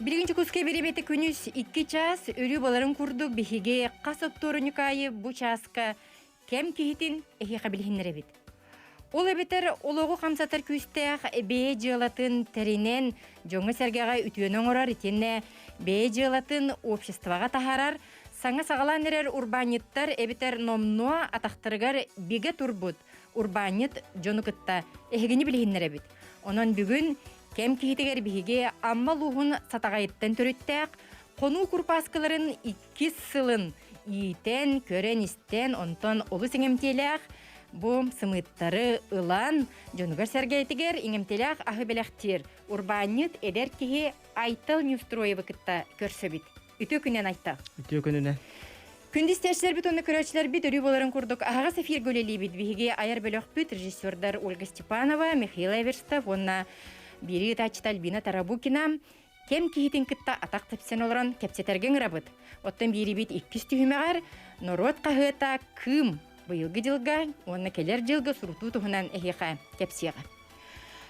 Birinci kuske beribeti күнүс 2 час өрү баларын курдук бихиге кас отторунукайы бу часка кем кихитин эхиха билхиннеребит. Ол эбетер ологу камсатар күстэх бээ жылатын теринен жоңы сергага үтүөнөн орар итинне бээ жылатын обществага тахарар саңа сагалан эрер урбаниттар эбетер номнуа атактырыгар биге турбут урбанит жонукытта эхигини билхиннеребит. Онон бүгүн кем кихитигер биһиге амма луһун сатагайыттан төрүттәк, кону курпаскаларын 2 сылын иитен, көрен истен, онтон олу сеңемтеләк, бу сымыттары ылан, жонугар сәргәйтигер иңемтеләк ахы беләхтир. Урбанит эдер кихи айтыл нюстроевы кытта көрсөбит. Үтө күнен айтта. Үтө күнүнө. Күндистәшләр бит, оны көрәчләр бит, өрү боларын курдук. Ага сефир гөлели бит, биһиге аяр бөлөк бит, режиссердар Ольга Степанова, Михаил Эверстов, онна бири тачта Альбина Тарабукина кем кихитин кытта атак тепсен олорон кепсетерген рабыт. Оттан бири бит 200 түймәгәр народ кахыта кым быелгы жылга, онна келер жылга суруту туһунан эхиха кепсига.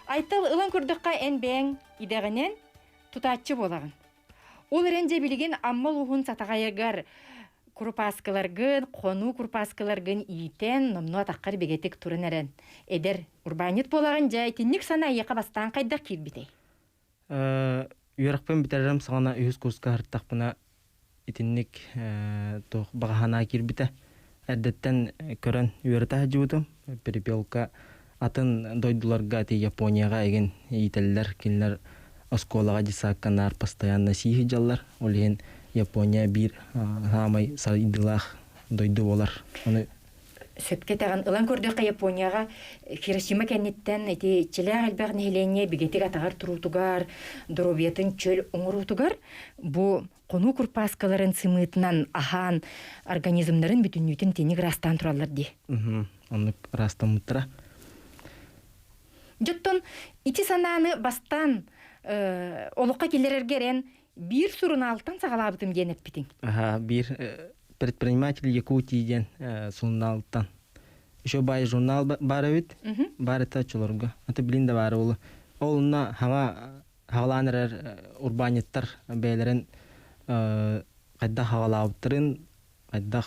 Айтыл ылан курдукка энбең идегенен тутачы болагын. Ол ренже билген аммал ухун сатагайгар курпаскаларгын, кону курпаскаларгын иитен номну атаккар бегетик турын эрен. Эдер урбанит болагын жай тинник сана яка бастан кайда кирбитей. Юракпен битерем сагана 100 курска хартакпына итинник тох багахана кирбите. Әддеттен көрөн юрата жуудум. Перепелка атын дойдуларга те Японияга еген ителлер кинлер осколага дисакканар постоянно сихи жаллар. Олен Япония бир хамай сайдылах дойду болар. Аны сөпке таган ылан көрдөккө Японияга Хиросима кеннеттен эти челер албагын хелене бигетик атагар турутугар, дробиятын чөл оңрутугар бу кону курпаскаларын сымытынан ахан организмнарын бүтүнүтүн теник растан туралар ди. Аны растан мутра. Жоттон ити сананы бастан олукка келерергерен бир сурун алтан сагалабытым денеп битиң. Бир предприниматель Якутии суналтан. Еще бай журнал баравит, барыта чулурга. Это блинда барулы. Олна хаваланер урбаниттар бейлерин кайда хавалаптырын, кайда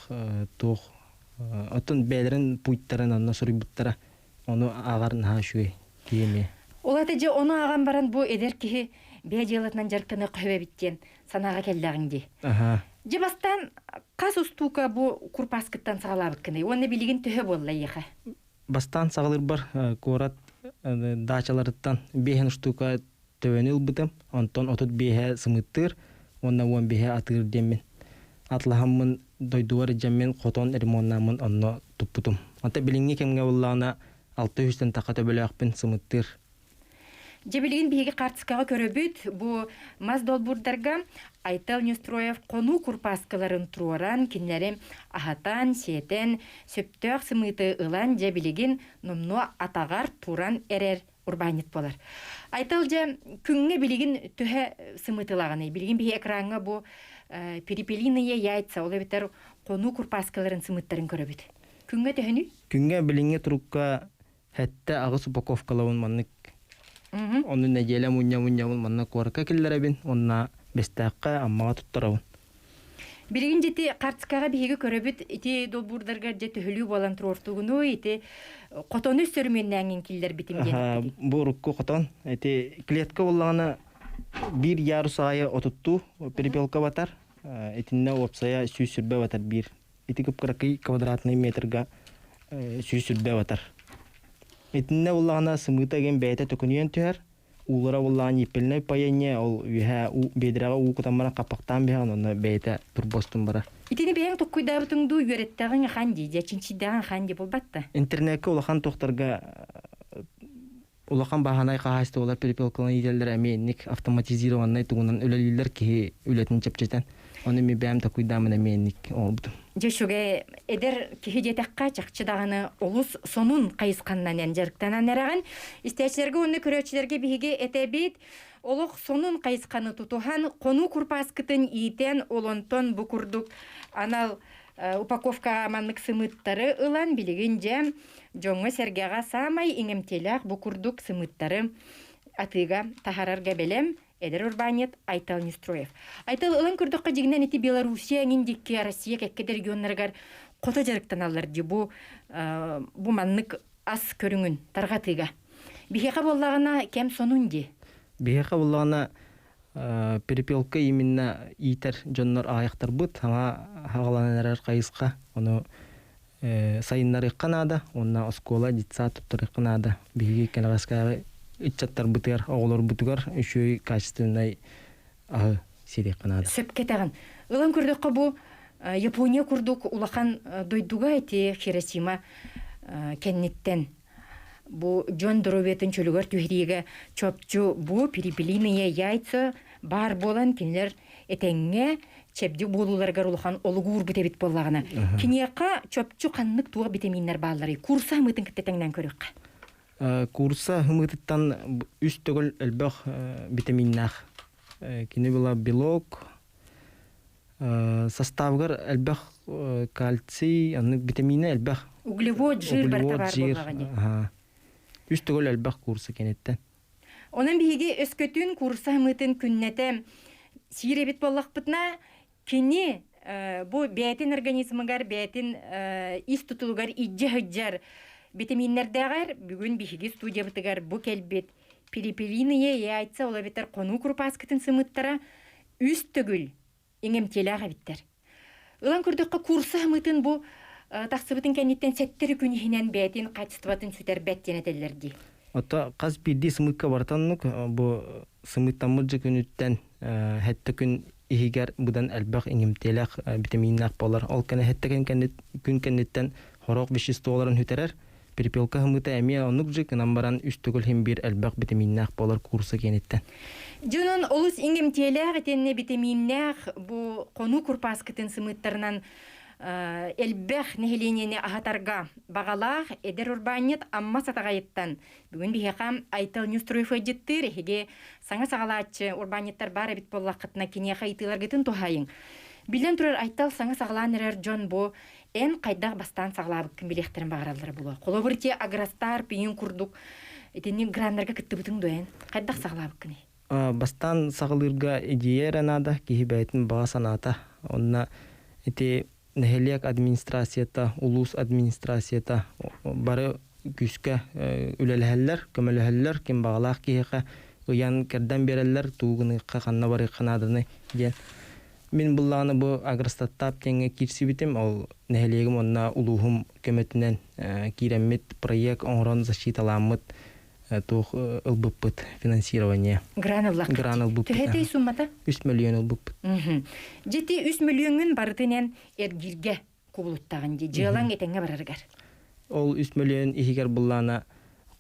тух. Отун бейлерин пуйттарын онна сурибуттара. Ону агарын хашуй киеме. Олаты же ону аган баран бу эдер ки бе жылытынан жарктаны көбө биттен санага келдагынди. Же бастан кас устука бу курпаскыттан сагалабыт кene. Оны билигин төһө болла яха. Бастан сагалыр бар корат дачаларыттан бехен штука төвөнүл бутам. Онтон отут бехе сымыттыр, онна вон бехе атыр демен. Атлахаммын дойдуар жаммен котон ремоннамын онно туппутум. Ата билиңни кемге боллана 600-тен така төбөлөкпен сымыттыр. Жебелген биһиги картскага көрөбүт, бу маз долбурдарга Айтал Нестроев кону курпаскаларын туран, кинлерим ахатан, сиетен, сөптөк сымыты ылан жебелген номну атагар туран эрер урбанит болар. Айтал же күнгө билигин төһө сымытылаганы, билигин биһи экранга бу перепелиные яйца, ол бетер кону курпаскаларын сымыттарын көрөбүт. Күнгө төһөнү? Күнгө билиңе турукка хәтта агыс упаковкалауын маннык. Onu necele munya manna korka killerabin onna bestaqqa amma tuttarabın. Билигин жети картскага биһиги көрөбүт ити долбурдарга жети хөлүү балан турортугуну ити котону сөрмөннәңин киллер битимген. Бу рукку котон ити клетка боллагана бир ярус ая отутту перепелка батар. Этинне опсая сүйсүрбе батар бир. Ити 40 квадратный метрга сүйсүрбе батар. Этинне боллагана сымытаген бәйте төкүнүен төһөр. Улара боллаган ипелне паяне ол үһә бедрага укутамана капактан беган оны бәйте турбостун бара. Итини бәйен токуйдабытыңду үйреттәгән ханди, жачинчидәгән ханди булбатта. Интернетке улахан тохтарга улахан баханай кахасты олар перепелкалан иделдер әменник автоматизированный тугунан өлелилер ки өлетин чепчетен. Оны ми бәм токуйдамын әменник олбуду. Жешуге эдер кихидетакка чакчыдаганы олус сонун кайысканнан энжерктанан эраган истечилерге уну көрөчүлөргө биһиги этебит олох сонун кайысканы тутухан кону курпаскытын иитен олонтон букурдук анал упаковка маннык сымыттары ылан билигин же жоңго сергега самай иңемтелак букурдук сымыттары атыга тахарарга белем Эдер Урбанет Айтал Нестроев. Айтал ылан күрдіққа жегінен еті Белоруссия, Индикке, Россия, кәккеді регионларғар қота жарықтан алар де бұ маннық ас көріңін тарғатыға. Бихеқа боллағына кәм сонун де? Бихеқа боллағына перепелка именно итер жоннор аяқтар бұд, хағаланарар қайысқа, оны сайыннар иққанада, онна оскола дитса тұптар иққанада, бихеге кәнағасқағы итчаттар бұтығар, оғылар бұтығар, үшөй качественной ағы седе иққанада. Сөп кетағын. Үлан күрдіққа бұ Япония күрдік улақан дойдуға әте Хиросима кәннеттен. Бу Джон Дроветін чөлігер түйірегі чөпчу бу перепелиные яйца бар болан кенлер этеңге чепді болуларғар улахан олығуыр бітебет болағына. Кенеяқа чөпчу қаннық туға бітеминлер баллары. Курса мұйтын кіттетіңнен көріққа? Курса мұйтыттан үст түгіл әлбәқ бітеминнақ. Кені была белок, составғар әлбәқ кальций, витамины әлбәқ. Углевод, жир бартабар болағаны. Үстігіл әлбәқ курсы кенеттен. Оның бігі өскөтін курса мұйтын күннеті сиребет болақ бұтына кені бұл бәйтін организмығар, бәйтін ис тұтылығар, иджі хүджар витаминлердәғар бүгін бігі студия бұтығар бұл кәлбет перепелиные яйца олабеттер қону күрпаскетін сымыттара үстігіл еңемтеліға біттер. Үлан күрдіққа курса мұйтын бұл тақсыбытын кәнеттен сәттері күнігінен бәйтін қачыстыватын сүтер бәттен әтелерді. Ота қаз бірді сымытқа бартанлық, бұл сымыттамыржы күніттен хәтті күн ихигер бұдан әлбәқ еңемтеліғ витаминнақ болар. Ол кәне хәтті күн кәнеттен хороқ веществоларын хүтерер. Перепелка хымыта әме онық жы кінан баран үстігіл хем бір әлбәқ витаминнақ болар курсы кәнеттен. Жонын олыс еңемтеліғ әтенне витаминнақ бұл қону күрпаскетін сымыттарынан элбэх нехеленене ахатарга бағалақ эдер Урбанет амма сатағайыттан. Бүгін бихеқам Айтал Нестроев әдеттір, еге саңа сағалатчы Урбанеттар бар әбіт боллақытына кенеға итыларгетін тухайын. Билен тұрар Айтал саңа сағалан әрер Джон Бо ән қайдақ бастан сағалабық кім білектерін бағаралары болу. Қолы бірте аграстар, пейін күрдік, етенен грандарға күтті бүтін дуен. Қайдақ сағалабық кіне? Бастан сағалырға идея ранада, кейі бәйтін баға саната. Онына әте Нехелек администрацията, улус администрацията бары күске үлеләһәлләр, көмөләһәлләр, кем бағалақ кейеға ұян кәрден берәлләр, туғыныққа қанна бары қанадыны ден. Мен бұллағыны бұл агростаттап теңе кирси бітім, ол нехелегім онна улуғым көмөтінен киреммет проект оңырон защиталамыт тух ылбыппыт финансирование. Гран ылбыппыт. Түхетей суммата? 3 миллион ылбыппыт. Жеті 3 миллионын барытынен әргирге кубулуттағын де, жылан етенге барарғар. Ол 3 миллион ихигер бұллана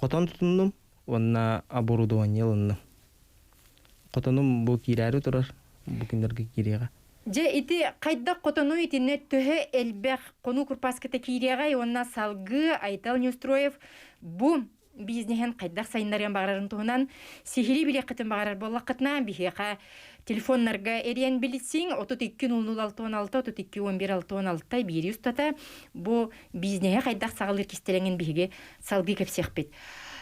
қотон тұтындым, онна оборудование лынным. Қотоным бұл кирәрі тұрар, бұл күндерге киреға. Же ити қайдақ қотону итіне түхі әлбәқ қону күрпаскеті киреға, онна салғы Айтал Нестроев бұл бизнесен қайдақ сайынларыған бағарарын туғынан сихили білеқетін бағарар болақытына бихеқа телефонларға әрен білітсің 32-00-616, 32-11-616 бері ұстата бұл бизнесен қайдақ сағылыр кестеленген бихеге салғы кәпсеқ бет.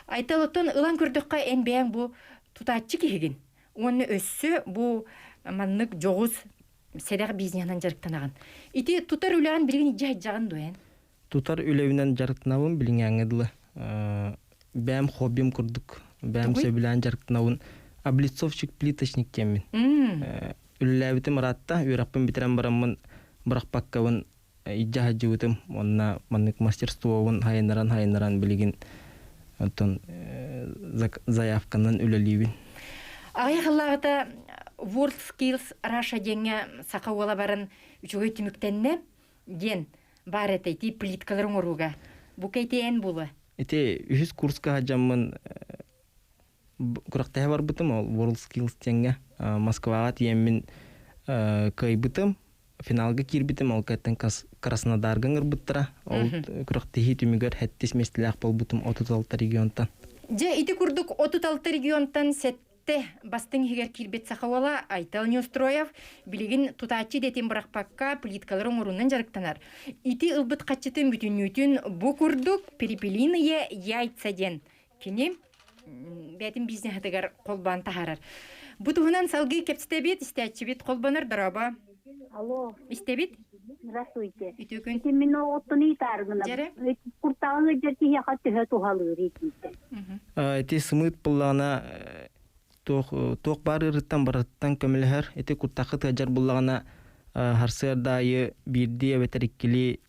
Айталыттан ұлан көрдіққа ән бәң бұл тұтатчы кеген. Оны өссі бұл маннық жоғыз сәдәқ бизнесен жарықтанаған. Ити тұтар үләғін білген жағын дуен? Тұтар үләуінен жарықтанауын білген әңгіділі. Бәм хоббим күрдік, бәм сөбілән жарықтанауын облицовщик плиточник кемін. Үліләбітім ратта, үйрақпын бітірен барамын бұрақ баққауын иджа хаджуытым, онына маннык мастерствоуын хайынаран білген заявканын үлілейбін. Ағайқылағыда World Skills Russia денге сақа ола барын үчігі түміктенне ден бар әтейті плиткаларын оруға. Бұл кәйтейін бұлы? Эти үхіс курска хаджамын құрақтайы бар бұтым, ол World Skills тенге Москваға тиеммен кай бұтым, финалға кир бітім, ол кәттен Краснодарган ұрбыттыра, ол құрақтайы түмігер әттес местілі ақпал бұтым 36 регионтан. Же, иті күрдік 36 регионтан сәтті бастың егер кирбет сақауала Айтал Нестроев білеген тұтачы детен бірақпаққа плиткаларын орыннан жарықтанар. Ити ұлбыт қатшытын бүтін бұ күрдік перепелиные яйца ден. Кені бәтін бизнес атығар қолбан тахарар. Бу туһунан салгы кепстебит, истәчибит колбанар дараба. Алло, Истебит? здравствуйте. Ütükün. Эти меня оттуни таргына. Жаре? Куртагы жерти я хатты тухалы ритинте. Эти сымыт буллана тох бар ырыттан барыттан көмөлөр. Эти куртакы тажар буллагана харсыр дайы бирди эбетериккили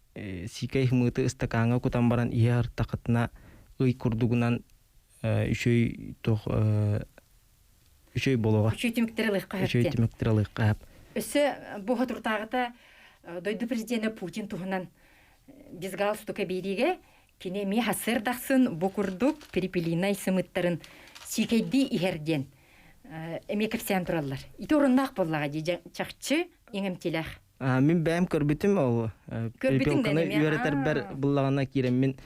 сикай хымыты ыстакаңа кутан баран иер такытына ый курдугунан үшөй тох үшөй болога. Үшөй тимектер лыйкка Үшөй тимектер лыйкка. Өсі бұғы тұртағыта дойды президенті Путин туғынан біз галстука береге кене ме хасыр дақсын бұқырдық перепелинай сымыттарын сикейді ихерден әме кірсен тұралар. Иті орындақ боллаға де чақчы еңімтеләқ. Мен бәйім көрбітім ол. Көрбітім Перепелканы дәнеме. үйәретер бәр бұллағана керем мен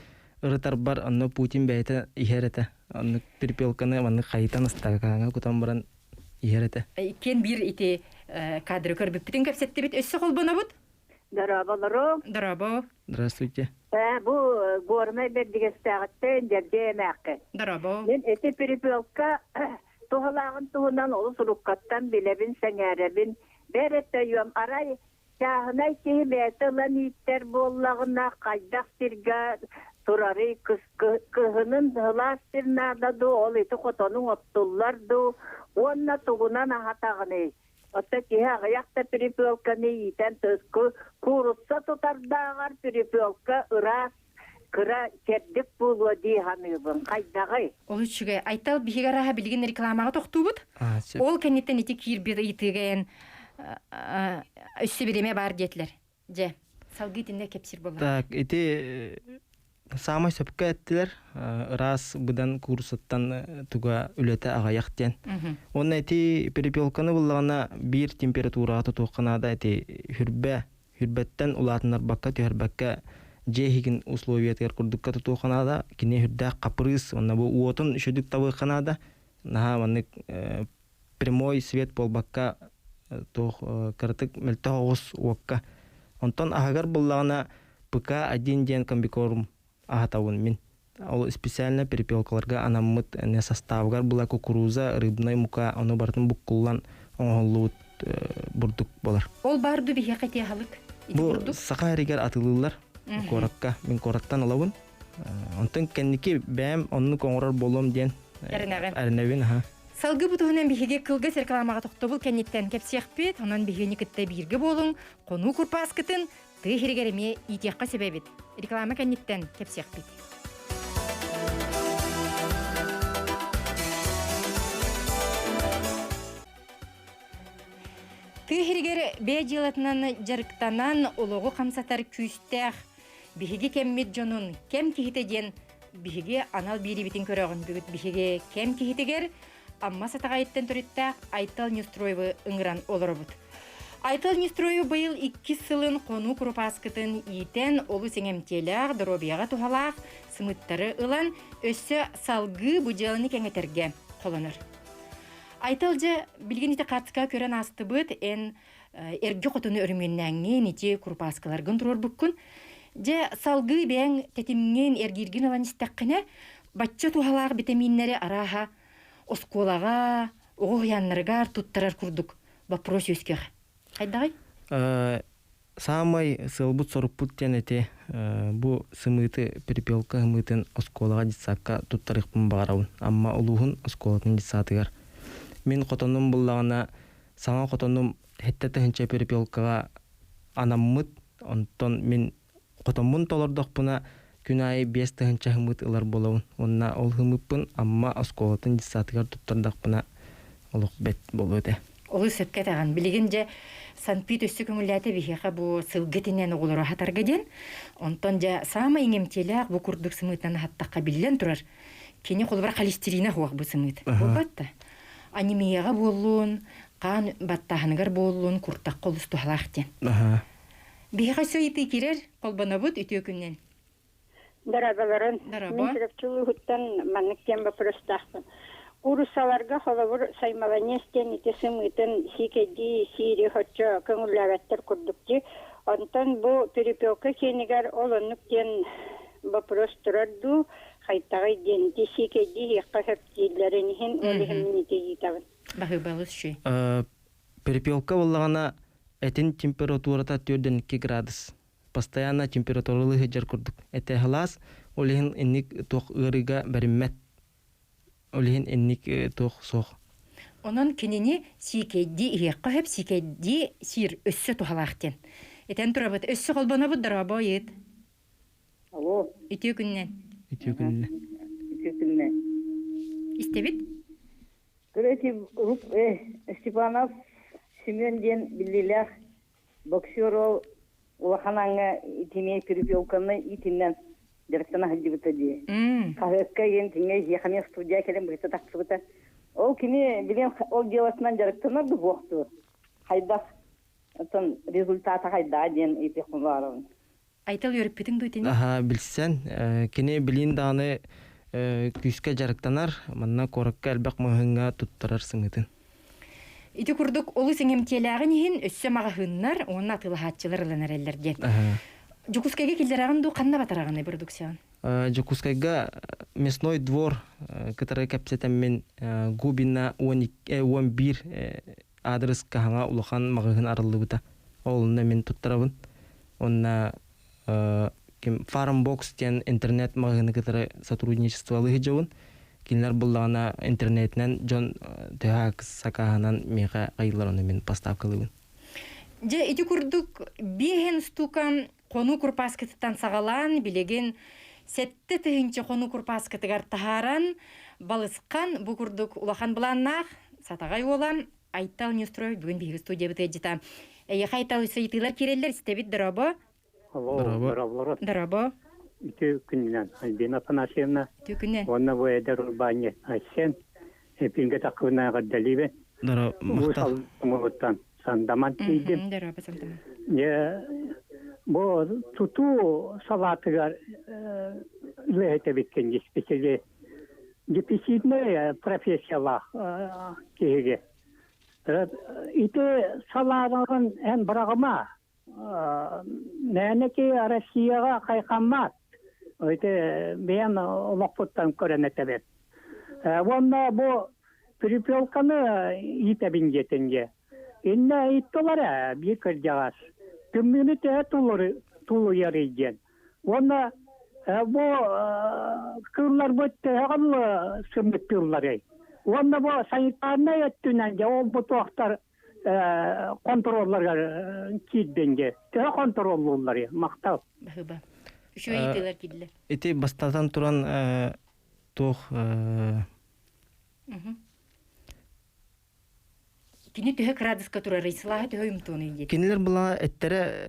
ырытар бар, анны Путин бәйті ихереті. Анны перепелканы анны қайтан ыстағаңа күтан баран ихереті. Кен бір ите кадры көрбіп бітін көпсетті бет өссі қолбана бұд? Дарабаларым. Дарабо. Здравствуйте. Бу гормай бердигестагытты дерде мәкке. Дарабо. Мен эти перепелка тухалагын туһунан олы суруккаттан билебин сәңәрәбин беретте юам арай чахнай кебетелен иттер боллагына кайдак тирге турары кыһынын хыластырнада ду ол ити котонун оттуллар ду онна тугунан ахатагыны отта киһа аяқта перепелканы итен төскү курутса тутардагар перепелка ырас кыра кердик булу ди ханыбын кайдагы. Ол үшіге айтал бігераға білген рекламаға тоқту бұд? Ол кәнеттен еті кирбеді етіген өсі береме бар детлер. Же, салғы етінде кепсір болар. Так, эти самай сөпкә әттілер, раз бұдан курсаттан туга үлеті ағаяқтен. Оны эти перепелканы бұллағына бір температураты тоққанада эти хүрбәттен улатынар баққа түйірбәкке жехигин условиятер курдукка тоққанада кене хүрдәк қапырыз, онна бұл уотын үшөдік табыққанада, наға ванны прямой свет болбаққа тоқ кыртык мөлті оғыз уаққа. Онтан ағагар бұллағына пыка один ден комбикорум ағатауын мен. Ол специально перепелкаларға анаммыт не составгар була кукуруза, рыбной мука, оны бартын бұққылан оңғылуыт бұрдық болар. Ол барды бейе қайте халық? Бұл сақа әрегер атылылар коракка. Мен кораттан алауын. Онтан кәннеке бәм онны коңырар болом ден әрінәвен. Салғы бұтығынан бейге кылғы серкаламаға тоқты бұл кәнеттен кәпсеқ бет, онан бейгені күтті бірге болың, қону күрпас күтін, тұй херегереме итеққа себебет. Реклама кәнеттен кәпсеқ бет. Тұй херегері бей жылатынан жарықтанан олығы қамсатар күйістәқ, бейге кәммет жонын кәм кейтеден бейге анал бейді бетін көріғын бүгіт бейге кәм кейтегер, Амма сатаға еттен түріттәк Айтал Нестроевы ұңыран олары бұд. Айтал Нестроевы бұйыл 2 сылын қону күрпаскытын итен олы сеңемтеләқ, дұробияға тухалақ, сымыттары ұлан өссі салғы бұджалыны кәңетерге қоланыр. Айтал же білген еті қатсыға көрен асты бұд, ән әргі қотыны өрменнәңен еті күрпаскаларғын тұрор бұққын. Же салғы бәң тәтімнен әргерген алан істәққіне, батча тухалақ витаминнері араға осколаға, оғыянларғар туттарар күрдік. Вопрос өскеғ. Қайдағай? Самай сылбыт соруппут тен әте бұ сымыты перепелка хымытын осколаға житсаққа туттарықпын бағарауын. Амма олуғын осколатын житсатығар. Мен қотонным бұллағына, саңа қотонным хеттеті хынча перепелкаға анаммыт, онтон мен қотонмын толырдық бұна күнайы 5 тыгынча хымыт ылар болауын. Онна ол хымыппын, амма осколатын жисатығар туттардақ бұна олық бет болу өте. Олы сөпке таған. Білеген же Санпит өссі көңіләті бейхеға бұ сылғытінен оғылыры хатарға ден. Онтон же сама еңемтелі бұ күрдік сымытан хаттаққа білден тұрар. Кені қолыбар холестерина хуақ бұ сымыт. Бұл батта. Анемияға болуын, қан баттағынығар болуын күртақ қолысты халақтен. Бейхеға сөйті керер қолбана бұд өте өкіннен. Дарабаларын, Дараба. мен хуттан манныктен бапростахпын. Урусаларга холовур саймаланестен ити сымытын сикеди сири хоччо көңүлләбәттер курдукти. Онтан бу перепелка кенигер олонуктен вопрос турарду, хайтагай денти сикеди якка хептилеринин олихин нити итабын. Бахы балыс шүй. Перепелка боллагана этин температурата 4-2 градус. Постоянно температуралы хыжар курдук. Эте халас олихин энник тох ырыга бериммет. Олихин энник тох сох. Онон кенени сикейди иекка хеп сикейди сир өссө тухалактен. Этен турабыт өссө колбона бут дарабо ет. Алло, Итү күннен. Итүкүнне. итекинне. Истебит? Крети Степанов Семен ден билилях боксер улаханаңа итиме перепелканы итиннен директана хадибитади. Кахекка ен тиңе яхаме студия келем бит таксыбыта. Ол кини билем ол деласынан директана бу вакыты. Хайда атын результаты хайда ден итехуларын. Айтал йөрүп битиң дуйтен. Аха, билсен, кини билин даны күскә жарыктанар, манна коракка әлбәк мыһыңга туттарар сыңытын. Ити курдук олу сеңем телягын хин өссө магахыннар, онна атылахатчылар ыланар эллерге. Жукускайга килдерагын ду канна батараганы продукцион. Жукускайга мясной двор, который капсетен Губина 11 адрес каханга улахан магахын арылыбыта. Олна мен туттарабын. Онна Farmbox тен интернет магазины, который сотрудничество лыгыжауын. Кинлер буллагана интернетнен жон тэхак сакаханан мега кайылар мен поставкалыбын. Же ити курдук бихен стукан кону курпаскытыттан сагалан билеген сетте тыгынчы кону курпаскытыгар тахаран балыскан бу курдук улахан буланнах сатагай олам Айтал Нестроев бүгін биги студия бите жита. Айтал сыйтылар киреллер стебит дарабо. Алло, Дарабо. ите күннен, Альбина Панасьевна, Түкүнен. онна воедер урбане, айсен, эпинге такына гаддалибе, Дара мактал. муттан, сандаман кейдим. Дарабо сантама. Бо туту салатыгар лехете биткен специале. Деписидная профессияла кеге. Ите салатыган эн брагыма. Нәнеки Россияга кайканмат. Өйте мен локпуттан көрөнөтөбөт. Вонна бу перепелканы итебин жетенге. Инне иттолар бир кырдагас. Күмүнүтө тулу ярыйген. Вонна бу кырлар бөттө агыл сымыттылар. Вонна бу санитарная өттүнөн ол бу токтор контролларга кидденге. Тэ контроллуулар мактап. Бахыба. Şu итилер кидле. Ити бастатан туран тох Кини төһө градуска турар ислаһа төһө юмтуны ит. кинилер була эттере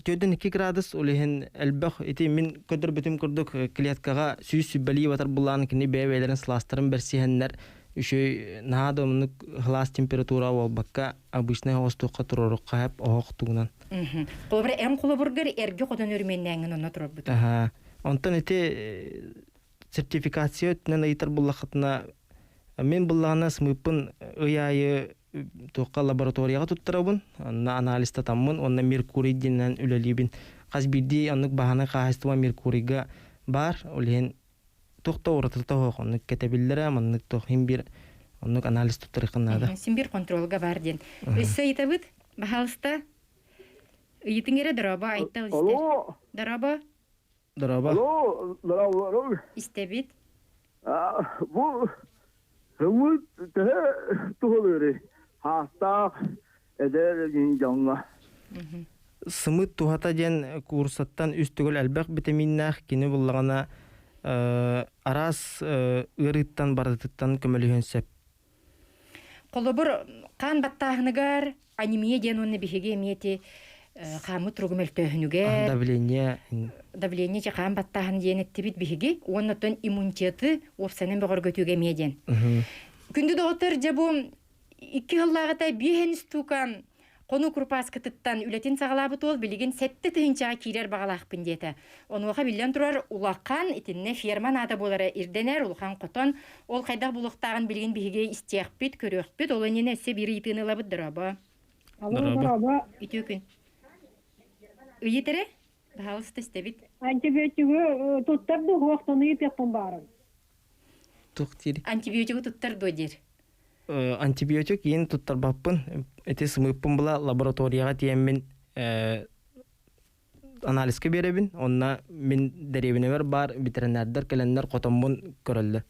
4-2 градус улehen элбэх ити мин көдөр бүтүм курдук клеткага сүйүс бели батар булан кини бебелерин сластарын берсиһеннер үшөй наадымны хлас температура бол бакка обычный остукка турорукка хеп охтугунан. Колбар эм кулабургер эрге кодан өрменнәңин онна турап бут. Аха. Онтан ити сертификация өтнен айтар буллахатна мен буллагана смыпын ыяйы тоққа лабораторияға туттарабын, онна анализта таммын, онна меркурий денен үлелибин. Қаз бірде оннық бағаны қағыстыма меркурийға бар, олеген тоқта оратырта хоқ, оннық кетебілдері, оннық тоқын бір, оннық анализ туттарықынады. Симбир контролга бар ден. Өссө айтабыт, бахалыста ыйтыңере дараба айттал истер. Алло. Дараба Дораба. Алло, здорово. истебит. Bu hımı tuğulları hasta eder canlı. Сымыт тухата ден курсаттан үстігіл әлбәқ витаминнах кені бұллағана арас ырыттан бардыттан көмөліген сәп. Колобур кан баттахыныгар анемия ден онны бихеге мети камы тургумел төһүнүгер. Давление же кан баттахын ден ettibit бихеге, оннотон иммунитеты опсанен бөгөр көтүгө меден. Күндү доктор же бу 2 жыллагытай бихен стукан кону курпаскытыттан үлетин сагалабыт ол билеген сетте тыынчага кирер багалакпын дете. Онуга билен турар улакан итинне ферман ада болары ирденер улахан котон ол кайда булуктагын билген бихиге истекпит көрөкпит ол эне эсе бир итынылабыт драба. Алло, Итөкүн. Үйетере? Бахалысты истебит. антибиотигі туттарды хоқтаны епекпін барын. Туқтири. Антибиотику туттар додер. антибиотик ен туттарбаппын. Эти сымыппын була лабораторияға тиеммин анализке беребин. Онна мен деревиневер бар ветеринардар келендер котомбун көрөлдө.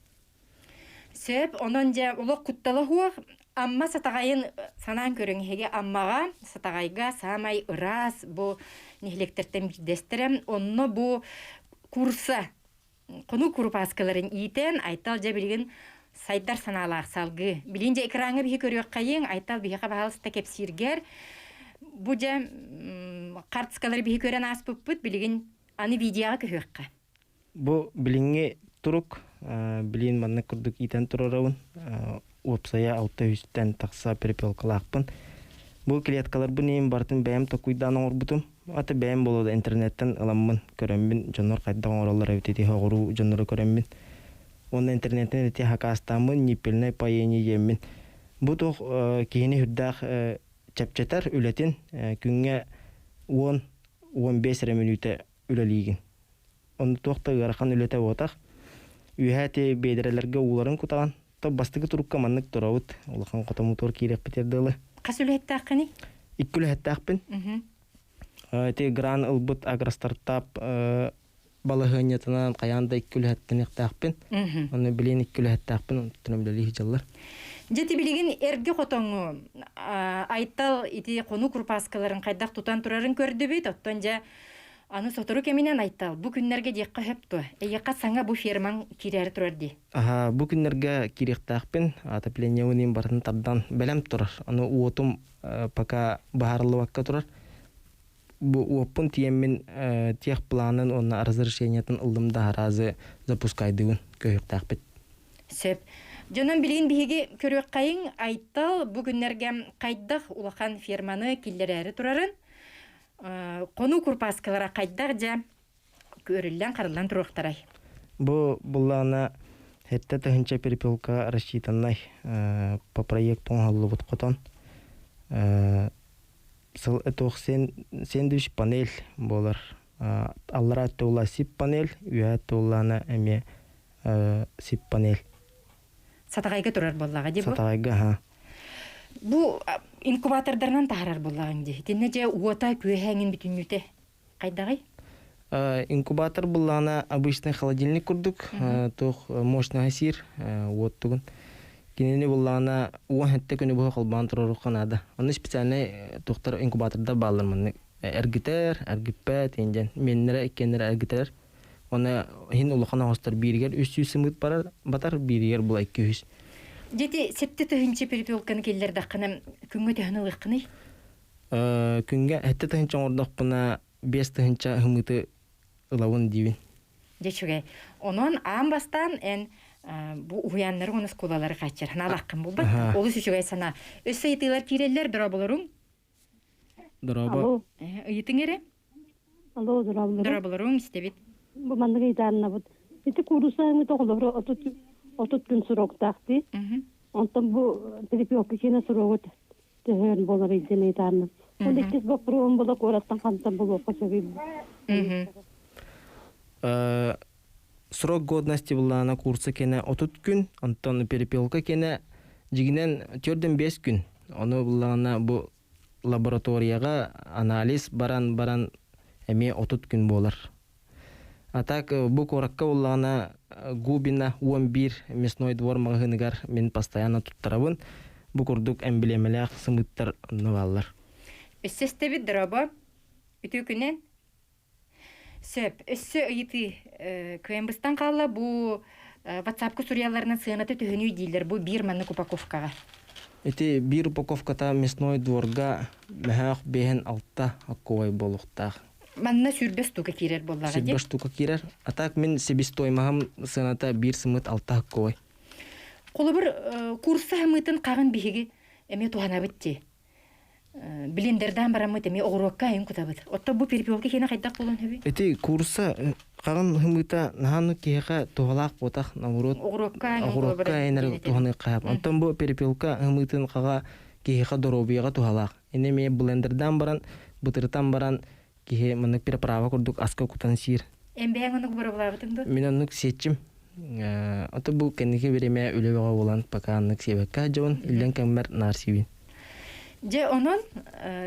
Сөп, онон жа улық құтталы хуақ, амма сатағайын санан көріңеге аммаға, сатағайға самай ырас, бұ нехлектерден бірдестерім, онны бұ курса, қону курпаскаларын ийтен, айтал жа білген сайдар саналақ салғы. Білін жа экранға бігі көріөк қайын, айтал бігі қабағалыста кепсиргер, бұ жа қартыскалары бігі көрен аспыппыт, білген аны видеоға көйөкқа. Бу билинге турук билин манна курдук итен турарабын. Опсая алта үстен такса перепелкалакпын. Бу клеткалар бу нем бартын бәем токуйдан орбутум. Ата бәем болоду интернеттен ыламмын көрөмбүн. Жонор кайдан оралар өтети хогуру жонор көрөмбүн. Онда интернеттен өте хакастамын, нипелне паени еммин. Бу тох кийини хүрдах чапчатар үлетин күнгө 10-15 минута үлелигин. Онда тохта гархан үлете отак. Үйәте бедерелерге уларын кутаган. Та бастыгы турукка маннык турабыт. Улахан котому тор кирек битердылы. Қас үлетті аққыны? Иккүлі әттәқпін. Те гран ылбыт аграстартап балығынетінен қаянда иккүлі әттін әқтәқпін. Оны білен иккүлі әттәқпін. Түнім білі хижалар. Жеті білеген әрге қотоңы айтал ити қону күрпаскаларын қайдақ тұтан тұрарын көрді бейт. Оттан жа аны сотору кеминен айтал. Бұ күннерге деққа хөпті. Эйеқа саңа бұ ферман кирәрі тұрарди. Бұ күннерге киректәқпін. Атапление өнен барын тардан бәлем тұрар. Аны уотым пока бағарлы ваққа тұрар. Бу уоппун тиеммин тех планын онна разрешениятын ылдымда аразы запускайдыгын көйөктәқпет. Сөп. Жонан билейін биһиги көрөк қайын айтал бұ күннерге қайдақ улахан ферманы киллерәрі тұрарын. Қону күрпаскалара қайдақ жа көрілден қарылдан тұрықтарай. Бұллана хетте тахынча перепелка рассчитаннай по проекту халлы бұт қотан. Сыл этох сендвич панель болар. Аллара тола сип панель, үйә толана әме сип панель. Сатағайға тұрар боллаға де бұ? Сатағайға, ха. Бұ инкубатордарынан тағарар боллағын де. Тенне же уота көйәңін бүтін өте. Қайдағай? Инкубатор бұллана обычный холодильник күрдік. Тоқ мощный асир уоттығын. Кинени бұллана уан хетте көне бұға қалбан тұрар ұққанады. Оны специальный тоқтар инкубаторда балырмын. Әргітер, әргіппәт, енден. Меннері, еккенлері әргітер. Оны хин улақана хостар биргер 300 сымыт батар биргер бұл 200. Жеті септі түхінші перепелканы келдер даққаны күнгі түхіні ұлыққыны? Күнге әтті түхінші ордақ бұна 5 түхінші хымыты ұлауын дейбін. Жетшіге. Онын аң бастан ән бұл ұянлары оны сколалары қачыр. Хана лаққын бұл бұд. Олы сүшіге сана. Өз сайытылар керелер дұра болырың? Дұраба. Үйітің әрі? Алло, Дұра болырың, істебет. Bu mandığı idarına bu. İti kurusağını toğulur, otut gün surok taktı. Ondan bu telefiyok içine surok tühön bolar izine idarına. Onda ikisi bakırım bulak orattan kantan bulak koşabilir. Срок годности булана курсы кене 30 күн, антон перепелка кене жигинен 4-5 күн. Оны булана бу лабораторияга анализ баран эме 30 күн болар. Атак бу коракка уллана губина 11 мясной двор магыгар мен постоянно туттарабын. Бу курдук эмблемелер сымыттар новаллар. Өссестебит дроба үтү күнен сөп өссө ыйты көембыстан калла бу WhatsApp сурьяларына сыйнаты төһөнүй дийлер бу бир маннык упаковкага. Эти бир упаковката мясной дворга мәхәк бehen алта аккой болуктак. Манна сүрбес тука кирер боллага де. Сүрбес тука кирер. Атак мен себестоймагам сыйната бир сымыт алта аккой. Колы бир курса хымытын кагын биһиги эме тухана битти. Билендерден барамыт эме огурокка эн кутабыт. Отто бу перепелка кене кайдак болон хеби. Эти курса кагын хымыта нахан кеха тухалак ботак наурот. Огурокка энер туханы кап. Антон бу перепелка хымытын кага кеха доробияга тухалак. Эне ме блендерден баран, бутыртан баран кеhe мынык переправа курдук аска кутан сир. Эмбең ону бара булабытыңды? Мен ону сетчим. Ото бу кенеке береме үлебеге болан пока аннык себекка жон илден кеммер нарсибин. Же онон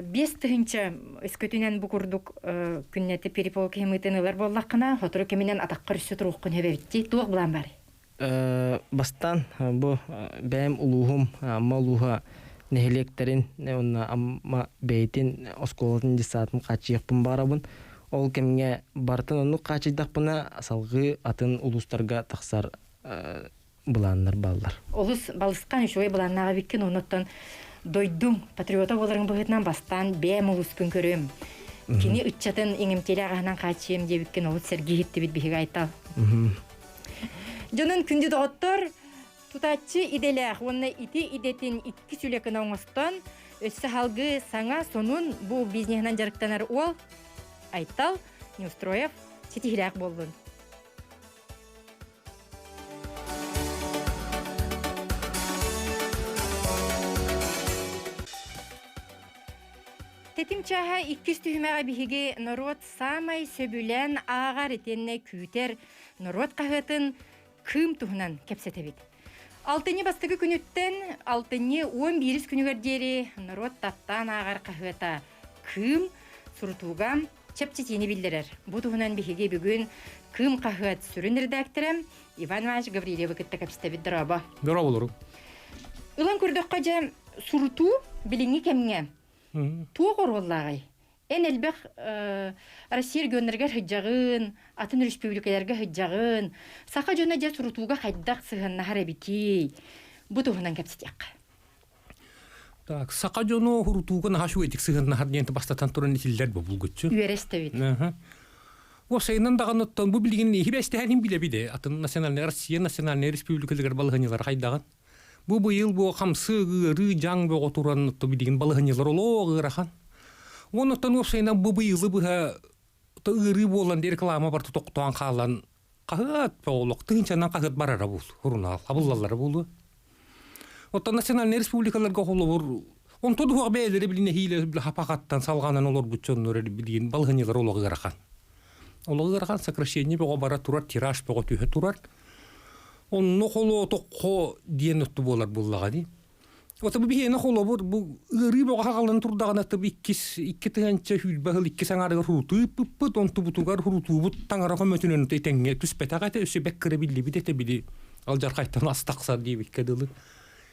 бес тыгынча өскөтүнен бу курдук күннети перепол кемитенелер боллакына хотуру кеминен атакка өссө турууккун hebebитти туок булан бар. Бастан бу бәм улугум амма улуга нехлектерин онна амма бейтин осколатын дисатын качыйыкпын барабын. Ол кемге бартын ону качыйдакпына салгы атын улустарга таксар буланнар балдар. Олус балыскан үшөй буланнага биккен оноттон дойдум патриота боларың быгытынан бастан бәм улуспун көрөм. Кини үтчатын иңимтеле аганан качыйым дебиккен олус сергейитти бит биһиге айтал. Жонун күндү доттор тутачы иделях, онна ити идетин икки сүлекен оңостон өссө халгы саңа сонун бу бизнесинен жарыктанар ол айтал Неустроев сетихилак болдун. Тетимчаха 200 түймеға биһиги народ самай сөбүлен ағар етенне күйтер народ қағытын кым туһунан кепсетебит. Алтыны бастығы күнүттен алтыны 11 күнүгердери народ таптан ағар қағыта кым суртугам чепчетini билдирер. Бу туһунан биһиги бүгүн кым қағыт сүрүн редакторым Иван Иванович Гаврилева кытта кепсетебит дыраба. Дыра болору. Улан күрдөккө же сурту билиңи кемге туох ороллагай. Эн элбэх Россия регионнарга хыджагын, атын республикаларга хыджагын, сака жона же сурутууга хайдак сыгынна харабити. Бу туһунан кепсетек. Так, сака жоно хурутууга нашу этик сыгынна харденте бастатан туран итилдер бу булгуччу. Юрестебит. О сайнан даганаттан бу билген хибестехин билебиде. Атын национальный Россия национальный республикалар балыгынылар хайдаган. Бу быйыл бу хамсы гыры жаң бу отуран то билген балыгынылар оло гырахан. Онотан опсайна бу быйылы быха то гыры болан реклама бар токтоан калан кахат болок тынчанан кахат барара бул. Хурунал абыллалар болду. Оттан национальный республикаларга холобур он тоду хабелери билине хиле хапакаттан салганан олор бучоннор билген балыгынылар оло гырахан. Оло гырахан сокращение бу бара турар тираж бу түйе турар. Он нохоло токко диеноту болар буллагади. Ота бу бие нохоло бу рибо хагалан турдагана та икки тыганча хүлбагыл икки саңарга хуруту пыппыт он тубутугар хуруту бут таңара көмөтүнөн тетеңге түспетагата өсө беккере билли бидете били ал жаркайттан астакса дибик кедылы.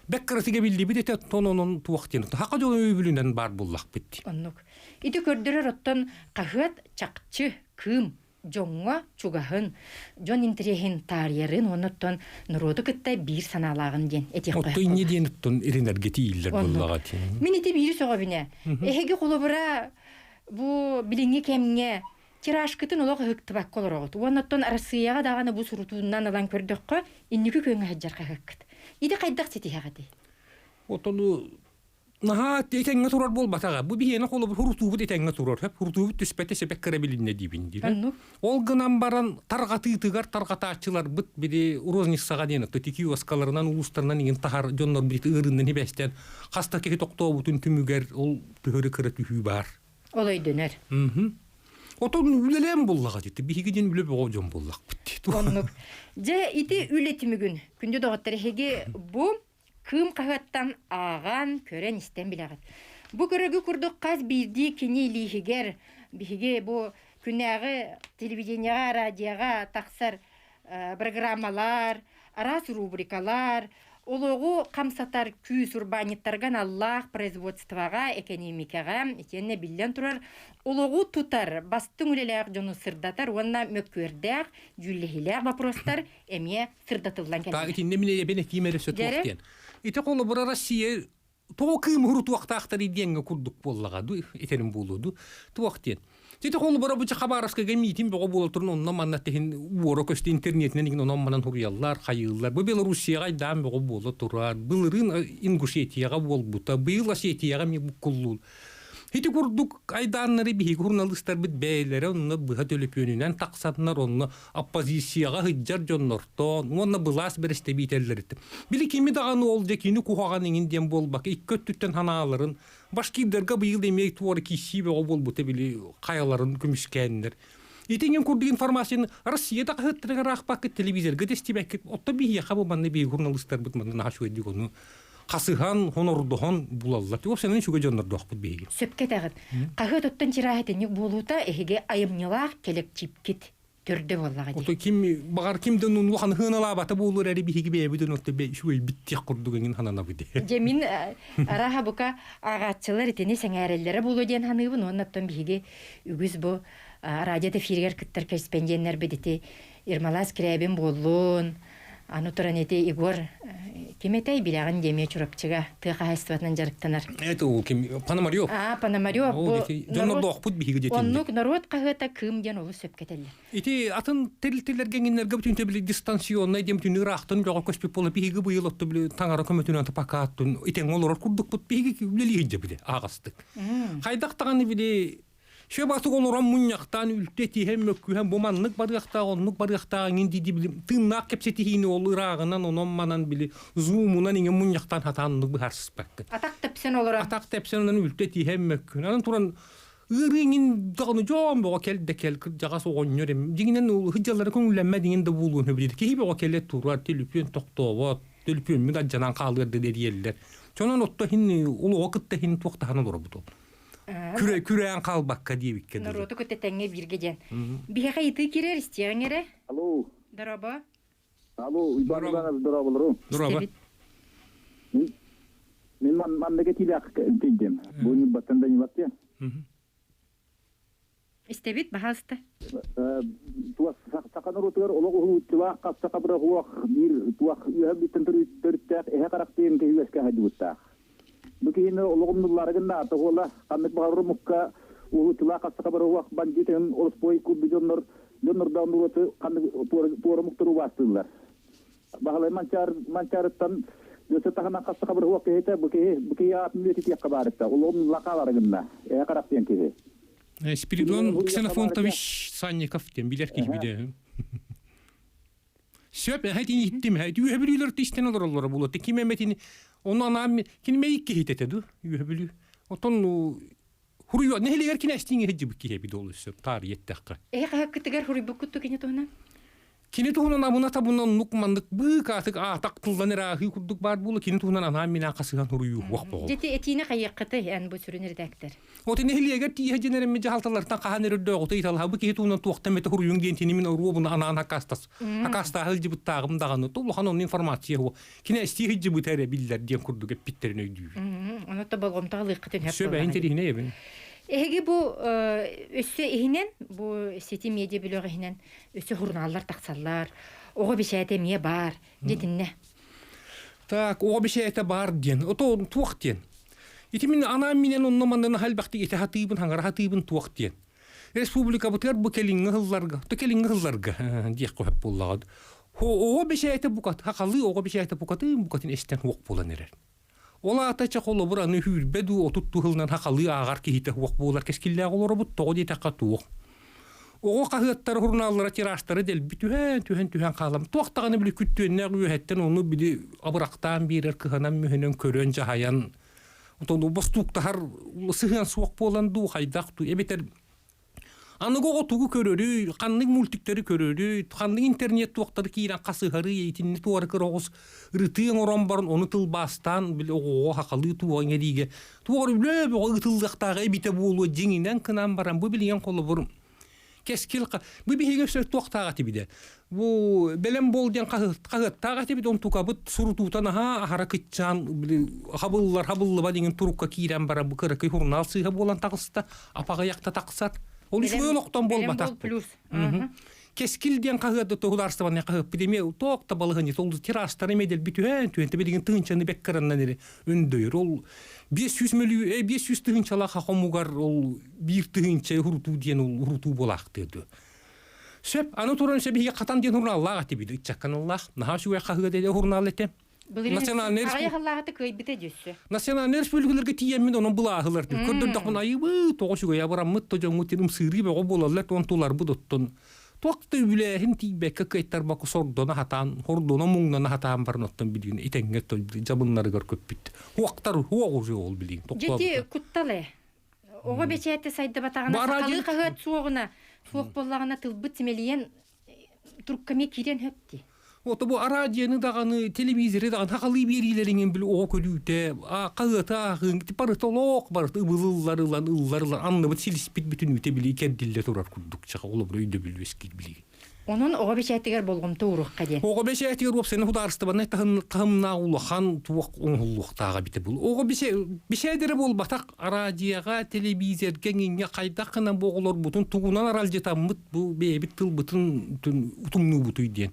Беккеретиге билли бидете тононун туактен. Хака жол өбүлүнөн бар буллак битти. Оннук. Ити көрдөрөр оттон кахыт чакчы кым жоңга чугаһын жон интерехин тарьерин оноттон народу кытта бир саналагын ден этек кой. Отто инне денеттон эренергети илдер буллагат. Минити бири согобине. Эхеге колобура бу билинги кемге тираж кытын олог хыктыбак колорогот. Оноттон Россияга даганы бу сурутунан алан көрдөккө инники көңө хаджарга хыкт. Иди кайдак сетихагати. Оттону наха тетеңге турар болбатага. Бу биена коло хурутубу тетеңге турар. Хеп хурутубу түспете себеккере билинне дибинди. Ол гынан баран таргатыгар таргатаачылар бит бири урознissага ден тетики оскаларынан улустарынан иген тахар жоннор бит ырыннан хебестен хаста кеке токтобутун түмүгер ол төһөрө кыратүхү бар. Олой дөнөр. Отон үлелем буллага дити биһиге ден үле бого жон буллак битти. Оннук. Же ити үлетимүгүн күндү доготтар хеге бу кым кахаттан аган көрен истен билегат. Бу көрөгү курдук каз бирди кини лихигер биһиге бу күнәгы телевидениега, радиога таксар программалар, арас рубрикалар, ологу камсатар күйс урбаниттарган Аллах производствога, экономикага икенне билден турар. Ологу тутар, бастың үлелер жону сырдатар, онна мөккөрдәк, жүллехилер вопростар эме сырдатылдан келген. Та итинне мине бене кимере сөтөктен. Ите коло бура Россия то кым хуру туактактар иденге курдук боллага ду этенин болуду туактен. Тите коло бура бу хабаровска гемитин бого боло турун онна манна техин уоро көстө интернетинен иген онон манан хуруяллар, хайыллар. Бу Белоруссияга дам бого боло турар. Былырын Ингушетияга болбута, быйыл Осетияга ми букуллул. Хити курдук айданнары биһи журналисттар бит бәйләре онны быһа төлөпөнүнән таксатнар онны оппозицияга хыджар жоннортон онны былас бересте битерлер итеп. Били кими даганы ол жекини кухаган иңден болбак иккөттүттен ханаларын башкидерге быйыл эмей туары киши бе болбута били каяларын күмүскәннер. Итинген курдук информацияны Россияда кахыттырыгар акпакка телевизорга тестибекке отто бие хабы манны бие журналисттар бут манны нашу эдик onu касыхан хонордохон булаллар. Тип сенен шуга жоннордох бут бие. Сөпке тагыт. Кахы тоттан чирахетен болута эһиге айымнялах келек чипкит төрдө боллага ди. Ото ким багар кимден ун вахан хынала бата булur эри биһиги бие бүтүн отто бе шуй биттик курдугын ханана биде. Жемин араха бука агатчылар итени сеңәрелләре булу дигән ханыбын оннаттан биһиге үгүз бу радио эфиргер киттер корреспонденттер бедите Ирмалас Кребин боллун. Аны туран эти Игор кеметей биляган деме чурапчыга тыхайстватынан жарыктанар. Это у ким Пономарёв. Пономарёв бу жоннордох бут биһиги жетин. Оннук народ кахыта кым ден олу сөпкетеллер. Ити атын тел-телерге геннерге бүтүн тебили дистанционный дем бүтүн рахтын жога көспүп болуп биһиги быйыл отто били таңара көмөтүнөн тапакаттын итен олор курдук бут биһиги билели хиҗе биле агастык. Кайдактаганы били Шебаты олорон муньяктан үлтети hem mökkü hem bomanlık barıqta onluk barıqta indi dibilim tınnak kepsetihini ol ırağından ononmanan bili zoom'undan ingen mуньяктан hatanlık bir harsıspakı. Atak tepsen olarak. Atak tepsenden үлтети hem mökkü. Anan turan ırığın dağını joğun boğa kel de kel jagası oğonyor. Diginen hıccaları köngüllenme dingen de bulun höbüdedi. Ki boğa kelle turar telüpün toktova telüpün müdajjanan kaldırdı dedi yerler. Çonan otta hinni ulu vakitte hinni toktahana doğru budu. Küreğen kalbakka diyebik. Народу көтетеңе биргеден. Биһәгә ите кирер истегәнгәре. Алло. Дараба. Алло, уйбарбаңыз дұрабылырым. Дұрабы. Мен мандеге тилақ тейдем. Бұны баттанда не баття? Истебит бахасты. Туақ сақаныр отығар, олығы тилақ қапсақа бұрақ уақ бір туақ үйәб біттін түріттәқ, әе қарақтайын кәйуәске хәді бұттақ. Бұкейіні олығымдыларығында аты ола, қамет бағыры мұққа уғы тилақ қапсақа бұрақ уақ бандитен олыспой күрді жоннордан ұлыты пуары мұқтыру бастылар. Бағалай манчарыттан Yoksa tahana kasta kabar huwa kehete buki ya millet itiyak kabaretta. Olum lakalarında. Karaptiyan kehe. Spiridon Xenofontovich Sannikov diyen bilir ki bir de. Söp hadi gittim hadi ühebülüler tisten olurlar bulut. Kim emetini onu anam kim meyik kehete du ühebülü. Oton huruyor ne hele erkin estinge hedi buki hebi dolusu tarih dakika. Hakikaten huri bukuttu kene tohna. Kini tuhunan abuna tabunan nukmandık bıkatık taqtıllanır ahi kurduk bar bulu kini tuhunan anam mina kasıgan huruyu waqpo. Jeti etine qayyaqtı yani bu sürünür daktar. Ote ne heliye gati hajenerim mi jahaltalardan qahanır döqtı ital bu ki tuhunan tuqta meta huruyun gentini min ruubuna anan hakastas. Hakasta halji bu tağım dağını tolhan onun informasiya o. Kine istihiji bu tere biller diyen kurduk hep bitterin öydüyü. Onu da balgom tağlıqtın hep. Söbe interihine yebin. Ege bu össü ihinen bu seti medya blogu ihinen össü hurnallar taqsallar. Oğa bir şeyte miye bar jetinne. Tak oğa bir şeyte bar diyen. Oto tuaq diyen. İtimin anam minen onun mandana halbaqti ite hatibin hangar hatibin tuaq diyen. Respublika butar bu kelin hıllarga. To kelin hıllarga diye qoyup bolladı. Oğa bir şeyte bukat. Haqalı oğa bir şeyte bukatin esten huq bolanır. Ola ataça qolu buranı hür bedu otuttu hılnan haqalı ağar kihite huq bolar keskilla qolor bu toğdi taqatuq. Oğa qahıttar hurnallara tirajları del tühen qalam. Toqtağını bile küttüenne gühetten onu bile abıraqtan birer kıhanan mühenen körön jahayan. Otonu bostuqtahar sıhın suq bolan du haydaqtu ebeter. Anıgo otugu körörü, qanning multikleri körörü, qanning internet tuaqtары kiran qasıharı yetinni tuarı kırağız, rıtığın orambarın onu tılbastan, bile oğo haqalı tuağın edige. Tuarı bile bir ıtıldaqtağı ebite bolu jinginen kınan baran, bu bilen qolu burum. Keskil, bu bir hege söz tuaqtağı tibide. Bu belem bol diyen qahıttağı tibide on tuqabıt surututan ahara kıtcan, habıllı badingen turukka kiran baran, bu kırıkı hurnal sığha bolan taqısta, apağa yaqta taqsat. Ol iş öyloktan bolmatak. Keskil diyen qahıda tohularstavanen qahı epidemiya toqta balığını toldu tirajtары medel bitühen tühente bedingen tığınçanı bekkarandan eri öndöyür. Ol 500 milyon 500 tığınçala haqomugar ol bir tığınça hurutu diyen ol hurutu bolaq dedi. Söp anı turan sebihe qatan diyen hurnallah atibidi itçakkan Allah. Naha şuya qahıda dedi hurnal etem. Nasional Respublikalarga tiyemmin onun bulağılar. Kördürdakın ayı toğuşuga yabaramıt tocan tirim sığırı ve o bolallar ontular bu dottun. Toqta ülehin tibekka kaytar baku sordona hatan, hordona mungdona hatan barnottan bilgin. İtenge jabınları gör köppit. Huaqtar huaquzu ol bilgin. Jeti kuttalı. Oğa beçeyette sayda batağına sakalı qahıt soğuna Суох боллагына тылбыт семелиен турккаме кирен хөпти. Ото бу радионы даганы, телевизоры даганы хакалы берилеринен бил о көрүтө, кагыта агын, парытолок бар, ыллар, анны бит силиспит бүтүн үтө били кендилле турар курдук чага, ол бир өйдө билбес килбили. Онун ого бечетигер болгомто урукка ден. Ого бешетигер боп сени хударыстыбаны тахымна улахан туак оңулуктага бите бул. Ого бешедере бол батак радиога, телевизорге генге кайдакына боголор бутун тугунан арал жетаммыт бу бебит тылбытын утумну бутуй ден.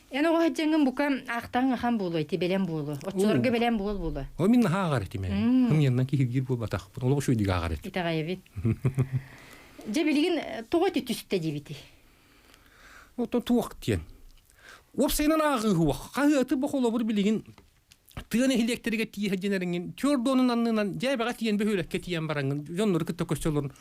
Эне ого жеңин бука актан ахан болу, эти белем болу. Отчолорго белем болу. О мин хаагар этиме. Хым яннан кигир бул батак. Ого шойдига агар эти. Итагайбит. Же билигин тоготи түстө дебити. Ото туак тен. Опсайнан агы хуак. Кагыты бохоло бир билигин тыганы электрге тие хаженерин төрдонун аннынан жайбага тиен бөхөлөккө тиен бараңын. Жоннор кытта көчөлөрүн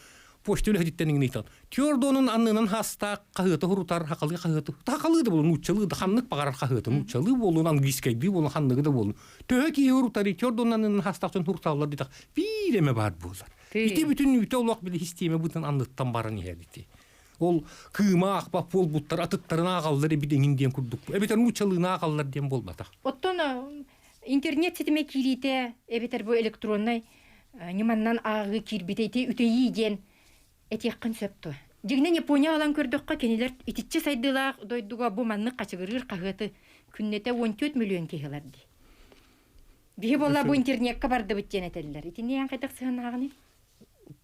почтөлө хадиттенин нитан. Төрдонун аннынан хаста кагыты хурутар хакалы кагыты. Хакалыды болун уччалы да хамнык багарар кагыты. Уччалы болун английскайды болун ханныгы да болун. Төһөки хурутары төрдонун аннынан хастактан хурталар дитак. Биреме бар болар. Ити бүтүн үтө улак били система бүтүн анныттан барын едити. Ол кыма акпап бол буттар атыттарын агаллары бидеңин ден курдук. Эбетер уччалыгына агаллар ден болбата. Оттон интернет сетиме кирите, эбетер бу электронный неманнан агы кирбитейти үтөйи ден этеккын сөптү. Жигнен Япония алан көрдөккө кенелер итичче сайдылак дойдуга бу манны качыгырыр кагыты күннете 14 миллион кехелерди. Бихи болла бу интернетке барды биттен этеллер. Итине ян кайтак сыгынагыны.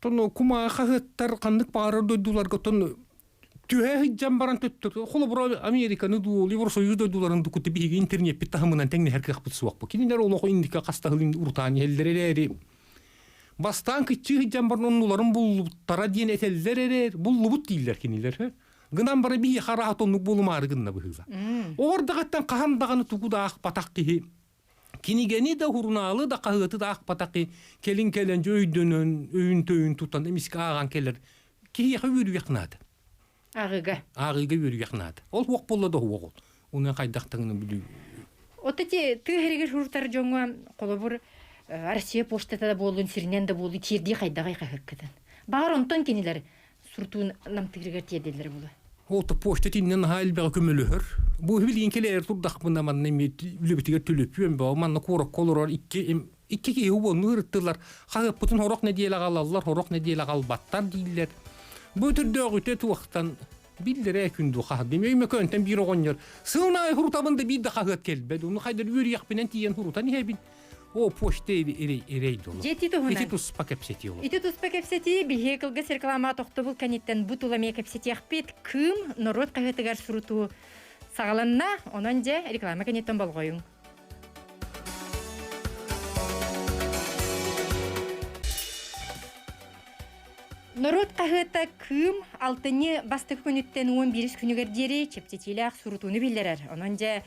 Тоно кума кагыттар кандык бары дойдуларга тон түйе жамбаран төттөр. Холо бро Американы ду Евросоюз дойдуларын дукуты биги интернет биттахымынан теңне herkek бутсуак бу. Кинилер олоко индика кастагылын уртани эллерери. Бастан кичи жамбаран оннуларын булуттара диен этеллерери булубут дийлер кинилер. Гынан бары бии хараатонлук болумары гынна быгыза. Ордагаттан кахандаганы тугуда ак батак кихи. Кинигени да хурнаалы да кагыты да ак батакы келин жөйдөнөн өйүн төйүн тутан эмиске аган келер. Кихи хүйүрү якнады. Агыга үрү якнады. Ол вок болду да вок. Уны кайдактыгын билүү. Отти тыгерегер хуртар жоңга колобур Россия поштада болун сиринен да болду тирди кайдагай кахыркыдан. Бар онтон кинилер суртун намтыгыргар тиеделер болу. Олты поштетинен хайлбега көмөлөөр. Бу билген келер турдак мында манна лүбитиге төлөпүм ба манна корок колорор икки ки убону ырыттылар. Хагып бутун хорок не диеле галалар, хорок не диеле галбаттар дийлер. Бу түрдөгү төт вактан биллере күндү хаа демейме көнтен бир огоньор. Сылнай хуртабында бир да хагыт келбеди. Уну кайдар үйөр якпенен тиен хуртан хебин. О почте эрейдолу. Жети тоғына. Ити туспа кепсети олу. Ити туспа кепсети бихекылгы реклама тоқтыбыл кәнеттен бутуламе кепсети ақпет кым народ қағытыгар суруту сағаланна, онан же реклама кәнеттен болғойын. Народ қағыта кым алтыны бастық күніттен 11 күнігер дері чептетілі ақ сурутуны білдерер. Онан же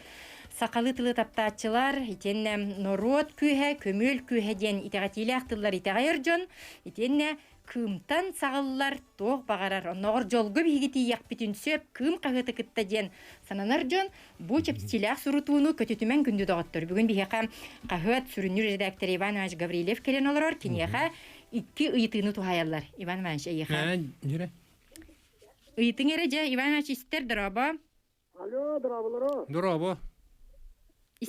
сақалы тылы таптаатчылар, итенне народ күйе, көмөл күйе ден итағатилі ақтылар итағайыр жон, итенне кымтан сағылылар тоқ бағарар. Оноғыр жолғы бейгеті яқ бітін сөп, кым қағыты кытта ден сананар жон, бұл чептетілі ақ сурутуыны көтетімен күнді доғыттыр. Бүгін бейеқа қағыт сүрінір редактор Иван Иванович Гаврилев келен олар, кенеға 2 ыйтыны туғаялар. Иван Иванович, айеқа. Ыйтың ере же, Иван Иванович істер дұрабы? Алло, дұрабылары. Дұрабы.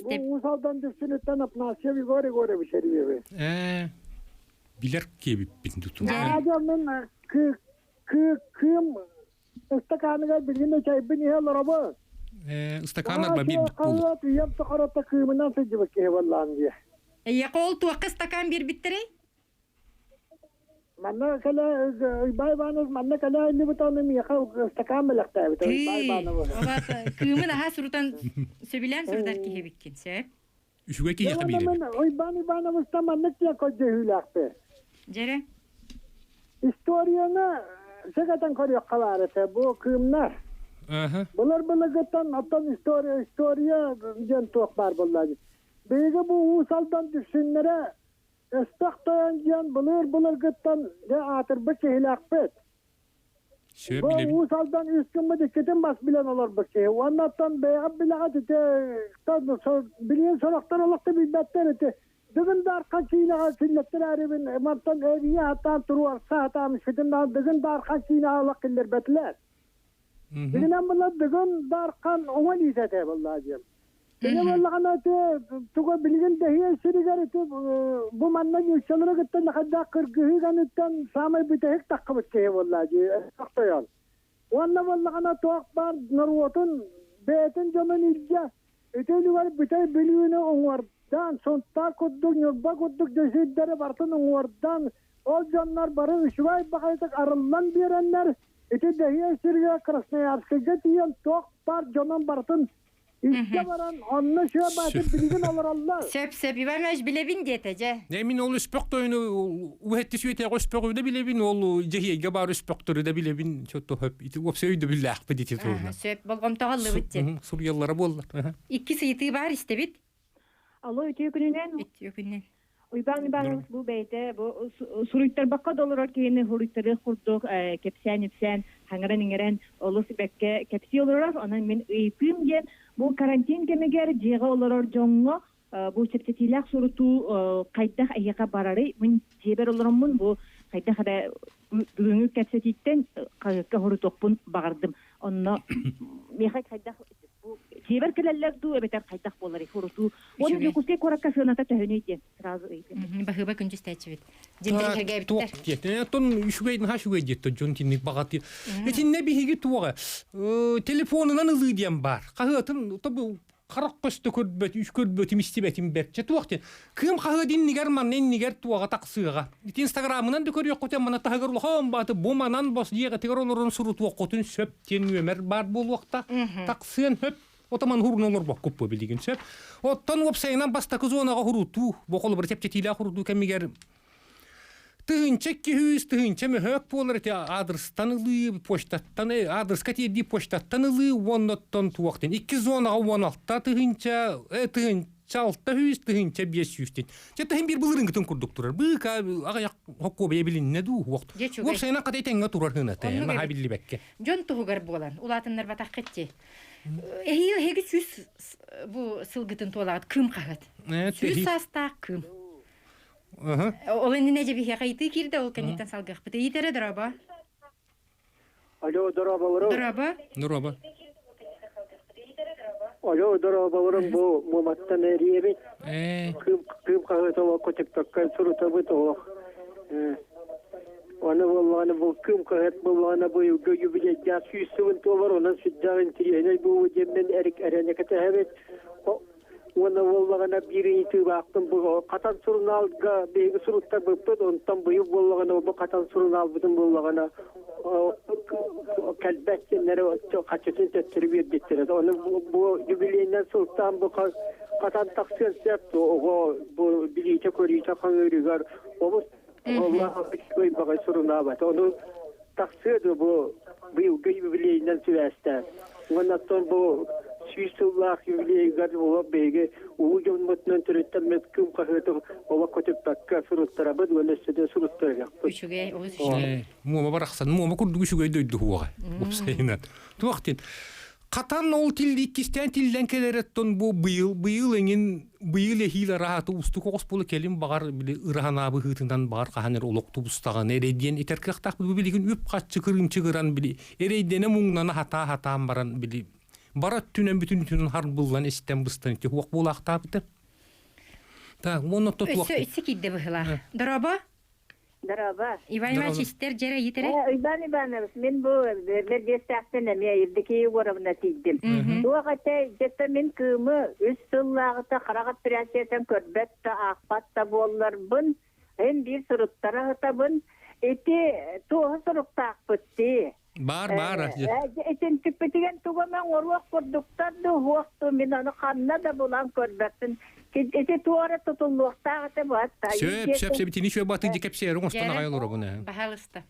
Bu usaldan düşsünütten apnasya bir gore bir şeriye. Biler ki bir tutu. Adamın kım istakanıga bilginde çay bini helaraba. Istakanlar bir bit bul. Allah yem takarata kımından sıcıbık ki vallahi diye. Yaqol tu istakan bir bittiri? Manna kala baybanız manna kala ne butanım ya istakan melekte biter baybanız. Ama kımın aha surutan söbilen surdar ki hebikkin se. Üşüge ki yakı biri. Oy bana usta manna ki koca hülakte. Jere. İstoriyana segatan koruyor kalarete bu kımlar. Bunlar gatan atan istoriya jen tokbar bunlar. Bege bu usaldan düşünlere estaktayan jen bunlar gatan ya atır bıçı hilakpet. Bu usaldan üstünme dikketin bas bilen olur bıçı. Ondan beyab bile atı biliyen soraktan olakta bir better eti. Dığın darkan Çin'a silletten arabın martan eviye hatta turuar saatan şidin dığın darkan Çin'a alakiller betler. Dığın amla dığın darkan ona izete vallahi diyem. Dığın vallahi te tuga bilgin dehiye sirigar ete bu manna yuşalına gittin kadar kırgıhı ganıttan samay bitehik takkabıt ke vallahi diyem. Aktayan. Wanna vallahi toq bar narwatun betin zaman ilja. Öteli var bitey bilüğüne onlar. Dan sonta kudduk nyobba kudduk desidere bartın onlardan o canlar barı üşvay bakaydık arılan birenler iti dehiye sirge Krasnoyarsk'a diyen tok bar canın bartın işte varan anna şöyle batı bilgin alır Allah. Söp İvanaj bilebin diyetece. Emin ol spoktoyunu uhetti süete spoktoyu da bilebin ol jehiye gabar spoktoyu da bilebin çotto hep iti opsöyde billah pediti torna. Söp bolgom tağallı bitti. Suriyallara bollar. İki sıyıtı var işte bit. Alo ötüyor gününden. Ötüyor günden. Ben bu beyde bu suruytlar bakka dolarak yeni huruytları kurduk kepsen hangaran ingeren olus bekke kepsi olarak onun men ipim gen bu karantin kemeger jega olarak jongo bu septetilak surutu kayda ayaka barari men jeber olaramın bu kayda kada bugünkü kepsetitten kayka hurutokpun bagardım onno meha kayda bu jeber keleller du beter kayda bolari hurutu onu yokuske korakka sönata töhüneydi razı eydim Bahıba güncüz tecvid. Cimden hergeye bitler. Yetten ton üşügeydin ha şügeydi yetti jontinlik bagati. Etin ne bihigi tuğa. Telefonundan ılı diyen bar. Kahıtın tabi karak kostu körbet, üç körbetim istibetim berçe tuğaktı. Kım kahıdin niger mannen niger tuğa taksıga. Instagram'ından da körüyor koten bana tahıgar ulan batı bomanan bos diye tigar olurun suru tuğa kotun söpten ömer bar bol vakta. Taksıyan höp. Otaman hurun olur bak kuppa bildiğin söp. Ottan websayından basta kızona hurutu. Bokol bir tepçetiyle hurutu kemiger. Tığınçak ki hüs tığınça mı hök bolar te adres tanılı poştattan adres kati di poştat tanılı ondan tuwakten 2 zona 16 tığınça tığınça altta hüs tığınça 500'ten. Jetta hem bir bılırın gıtın kurduk turar. Bu ka ayak hokko be bilin ne du wakt. Websayna kati tenga turar hına te ma habilli bekke. Jon tuğgar bolan. Ulatınlar batak ketçi. Ehil hegi süs bu sılgıtın tolağıt kım qahat. Süs sasta kım. Ol endi nece bir hekayeti kirdi ol kanitten salgaq bite yitere draba. Alo Doraba varım. Duraba. Alo Doraba varım bu mumattan eriyebet. Kım kahvete o kotek takkan suru tabut o. Ona vallahi bu kım kahet vallahi bu göğü bile casus sıvın to var ona sıcağın tiyene bu cemden erik erene kete evet. Ona vallahi birini tübaktım bu katan surun alga beygi surutta bıpıd ondan bu vallahi bu katan surun albıdım vallahi kalbetçenlere çok kaçısın terbiye ettiler. Onu bu jubileyden sultan bu katan taksiyon yaptı. O bu bilice körüce kanırıgar. O Allah bir bakay soruna var. Onu taksiyordu bu jubileyden süreçte. Ondan bu Süsüllah jubileygar o bege uğun mutnan türetten metküm kahvete o vakit takka surutlara bad ve nesede surutlara. Üşüge o üşüge. Muama baraksan muama kurdu üşüge döydü huwa. Opsayna. Tuwaktin. Katan ol tildi ikisten tilden keleretton bu bıyıl ehil rahatı ustu kokos bulu kelim bagar bile ırhana bu hıtından bagar kahaner oloktu bustagan erediyen iterkaktak bu biligin üp kaç çıkıran bili eredene mungnana hata baran bili barat tünen bütün harbullan esten bustan ki huwak bulakta biter. Ta onu tutuwak. Ösü kidde bıhla. Daraba. İvan maç ister jere yitere. Ben men bu medyastaktene me evdeki warabna tiddim. Bu vakte jetta men kımı üst sıllarta qaragat prensiyeten körbette aqpatta bollar bun hem bir suruttara hatabın eti toha surukta aqpatti. Bar. Etin tüpetigen tugaman orwak kurduktan da huwaktu min onu kanna da bulan körbettin. Eti tuara tutulluqta aqta batta. Söp bitini şöyle batı dikep serum ostana ayolur buna. Bahalista.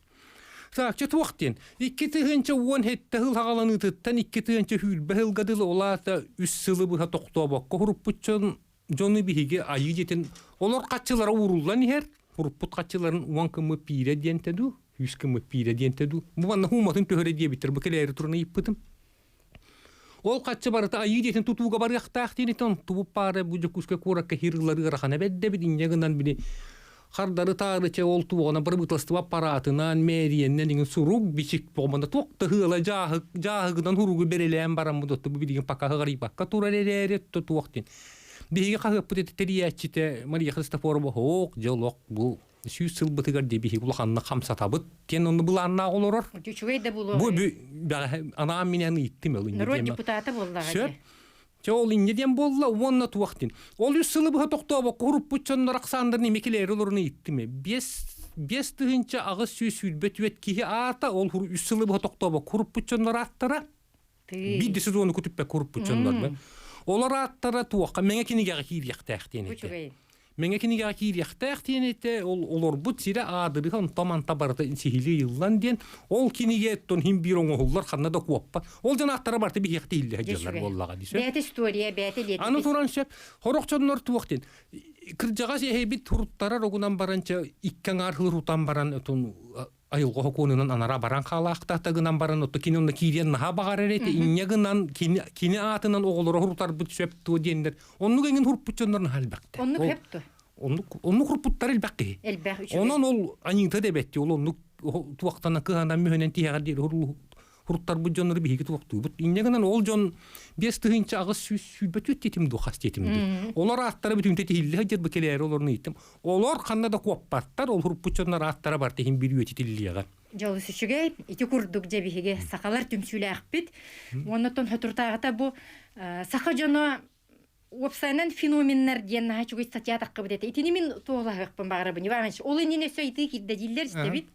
Tak çet waqtin. İki tığınca won hette hıl hagalanı tuttan iki tığınca hül behil gadılı olata üst sılı bu tokto bak. Korup buçun jonu bihige ayı jetin. Olor qaççılara urullan her. Korup qaççıların uwan kımı pire diyentedu. Yüz kımı pire diyentedu. Bu bana humatın töhre diye bitir. Bu keleri turuna yıppıdım. Ол качы барыта айы детін тутууга барыяқтақ дейін тубуп бары бұжы күске куракка хирылары ғырақана бәдді бід инегінан біде қардары тағырыча ол туғана бір бұтылыстып аппаратынан мәриеннен деген сұруг бішік болманда тоқты ғыла жағығынан хуруғы берелен барам бұдотты бұл білген пақа ғарипаққа тура ререт туақтен. Беге қағып бұд териячите Мария Христофорова хоқ жолоқ бұл сүйіз сыл бұтығар дебеге бұлақанына қамсата бұд кен оны бұл анна олырыр. Жүчуейді бұл Анам менен иттім ол. Народ депутаты боллаға. Ол инеден болла, онна туақтен. Ол үс сылы бұға тоқтауы құрып бұтчанлар ақсандырын емекелері олырыны иттіме. Бес түгінші ағыз сүйіз сүйілбет өт кейі ата, ол үс сылы бұға тоқтауы құрып бұтчанлар аттыра. Биддесіз оны күтіппе құрып бұтчанлар. Олар аттыра туаққа мәңе кенегеға кейір яқтаяқтен еті. Менге кинеге киряхтах тенете олор бут сире адырыхан таман табарда сихили йыллан ден ол кинеге тон хим бироң оллар ханна да куаппа ол жана аттара барты би хекти иле хаҗалар боллага дисе бәте история бәте лет аны туран шеп хорокчоннор туактен кыржага сехебит туруттара рогунан баранча иккен архыл рутан баран тон айылга хокунунан анара баран халакта тагынан баран отто кинонна кирен наха багаререте иннегынан кини атынан оголор хуртар бут шеп ту дендер онну генген хурпучоннорн халбакта онну хепто онну хурпуттар элбакки онон ол анинта дебетти ол онну туактана кыгандан мөһөнен тиягар дер хуруттар бу жоннор биги туакту бут иннегынан ол жон бес тыгынча агыс сүбөт өттетим ду хастетим олар аттары бүтүн тетилли хажыр бекелер олорну иттим олар канна да куаппаттар ол хурпучоннор аттары бар тегин бир өтетиллига жалысычыгай ити курдук жебиге сакалар түмсүлэхпит оннотон хөтүртагата бу сака жоно Опсайнан феноменнар диен хачугай статья таккы бит. Итини мин толагыкпын багыра бу. Нибамыш. Ол эне сөйти кидде диллер истебит.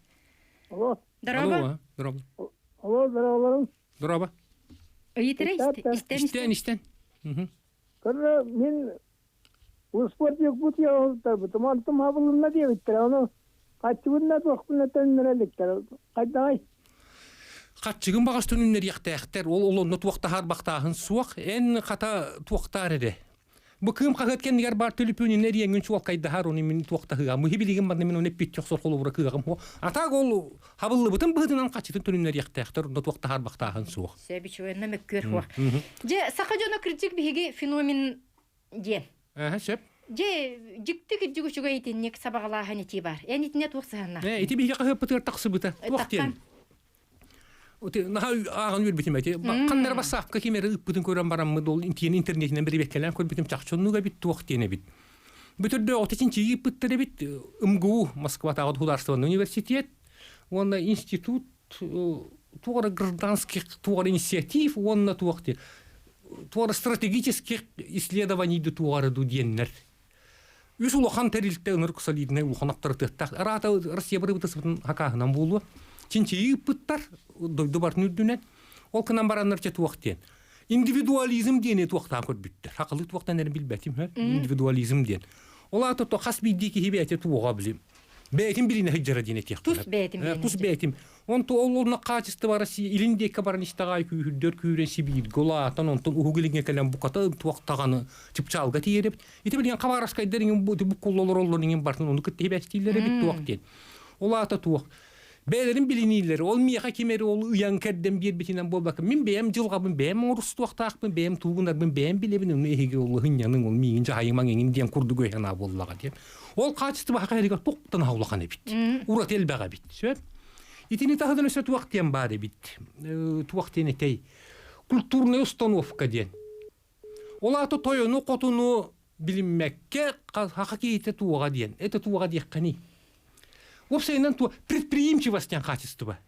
Алло. Дараба. Алло. Дараба. Ыйтере истен. Кырра мен спорт yok бут я tabi. Tamam habılına diye bitti. Onu kaçıbında toqbuna tönnerelikler. Qayday. Қатчығын бағастын үннер яқтаяқтар, ол онны туақта харбақтағын суақ, ән қата туақтар еді. Бұл кім қағыткен негер бар төліпөнінер еңін суақ қайдағар, оны мен туақта қыға. Мұхи білеген барды мен оны бет жоқсор қолы бұра қығағым. Атақ ол хабылы бұтын бұғытынан қатчытын төлінер яқтаяқтар, онны туақта харбақтағын суақ. Сәбі чуэнна мәккөр хуақ. Же, сақа жона кірчік бігі феномен ден. Сөп. Же, жікті кірчік үшіға етіннек сабағалаған еті бар. Ән етіне туақсығанна. Еті бігі қағып бұтыр тақсы бұта. Туақтен. Наха ағын өрбітім әте. Қандар басаққа кемері үппітін көрен бараммы ол интернетінен бір беккелен көрбітім чақшонуға бит туақтене бит. Бүтірді отечінші епіттері бит МГУ, Москватағы Государственный университет, онна институт туғары гражданских, туғары инициатив, онна туақты. Туғары стратегических исследований туғары дуденнер. Үс улахан тәрілтті ұныр құсалидіне улахан аптырытықтақ. Арата Россия бір бұтысыбытын хақағынан болуы. Чинчи пыттар дойду бар нүрдүнен ол кынан бараннар чет уактен индивидуализм дене туактан көрбүттер акылы туактан эрин билбетим индивидуализм ден ол аты то хас бидики хибете туга билим бетим бирине хыжара дене тек тус бетим он то олна качество бар Россия илиндеке баран иштагай күйүрдөр күйрен сибир голатан он то угулиңе келен буката туактаганы чыпчалга тиереп ите билген кабараскай дерин бу коллолор оллорнун бартын onu кытты бестилер бит туактен ол аты туак Бәлерин билинилер, ол мияқа кемері ол ұян кәрден бер бетінен болбақы. Мен бәйім жылғабын, бәйім орыс туақтақпын, бәйім туғынарбын, бәйім білебін, оны әйге ол ғынянын, ол миын жағайыман еңін дем күрді көйхана боллаға деп. Ол қачысты баққа әрігер тоқтан аулақаны бит. Урат әлбәға бит. Итini tahdan öse tuaqtiyan bari bit. Tuaqtiyan etey. Kulturna uстановка ден. Олаты тойону қотуну билинмекке хақиқите туаға ден. Это туаға дияққани. Опсайнан предприимчивостян качество.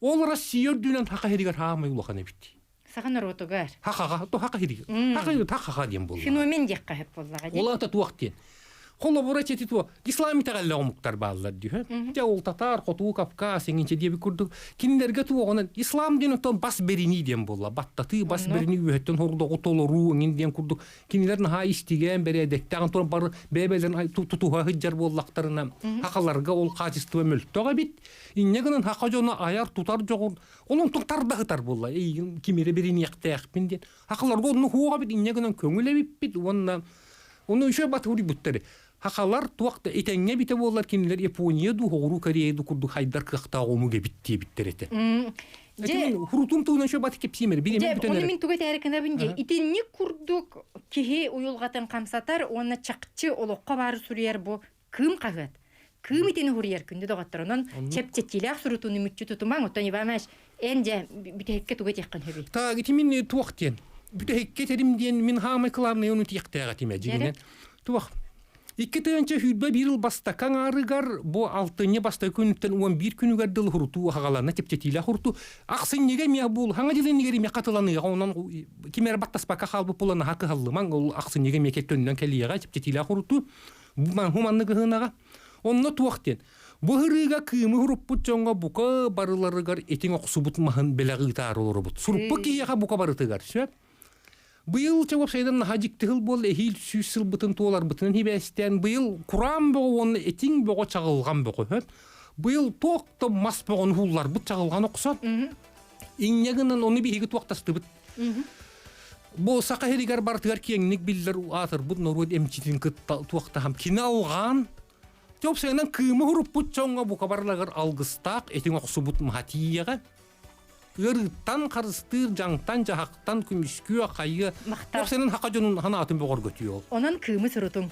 Ол Россия дүнен хақа херигер хаамай улаханы бит. Саған ротугар. Хақа, то хақа херигер. Хақа ден болды. Феномен дияққа хеп боллаға ден. Олаты туақтен. Холо бурачети то ислами тагалла муктар баллар дие. Те ол татар, хоту, Кавказ, энгенче деби курдук. Киндерге туогон ислам дин то бас берини ден болла. Баттаты бас берини үһөттөн хордо готолору энгенден курдук. Кинилерин ха истиген бередек. Тагын то бар бебелерин тутуга хыжжар боллактарына хакаларга ол качество мөлтөгө бит. Иннегенен хака жона аяр тутар жогун. Онун туктарда хытар болла. Кимере берини яктаяк ден. Хакаларга onu хуга бит иннегенен көңүлө бит. Оны үшө батури буттары. Hakalar tuakta etenge bite bollar kinler Japonya du horu Koreya du kurdu haydar kıqta omuge bitti bitterete. Hurutun tuğunan şu batı kepsimer bilemen bütün. Onu min tuğet erkene bince itenni kurduk kihi uyulgatan kamsatar ona çakçı oloqqa bari sürüyer bu kım qagat. Kım itini huryer kündü doqattır ondan çepçetiler surutunu mütçü tutuman otan yibamaş ence bütehekke tuğet yakın hebi. Ta gitimin tuaqtien. Bütehekke terim diyen min hamay kılarna yonu tiyaqtağa timecinen. Tuaq. İki tönçe hüdbe bir yıl basta kan arıgar bu altınya basta künütten 11 günü gardıl hurutu hagalarına tepçetiyle hurutu aksin nege miya bul hanga dilen nege miya katılanı ondan kimer battas baka halbu pulana hakkı hallıman ol aksin nege miya kettönünden kelliyaga tepçetiyle hurutu man humanlı gıhınaga onunla tuaqten bu hırıga kıyımı hurup butçonga buka barılarıgar etin oqsubut mahın belagı tar olur but suruppa kiyaga buka barıtıgar söp. Bu yıl cevap saydan hacik tığıl bol ehil süsül bıtın tuğlar bıtının hibesten bu yıl Kur'an boğu onu etin boğu çağılgan boğu. Bu yıl toqta mas boğun hullar bu çağılgan oqsan. İnyagından onu bir higi tuaqtastı bıt. Bu saqa herigar bartıgar kiyengnik biller atır bu Norveç emçitin kıt tuaqta ham kina oğan. Cevap saydan kıyımı hurup bu çoğunga bu kabarlagar algıstak etin oqsu but mahatiyaga. Irıttan karıstır, jangtan, jahaktan, kümüskü, akayı. Yok senin haka jonun hana atın boğar götüyor. Onun kımı surutun.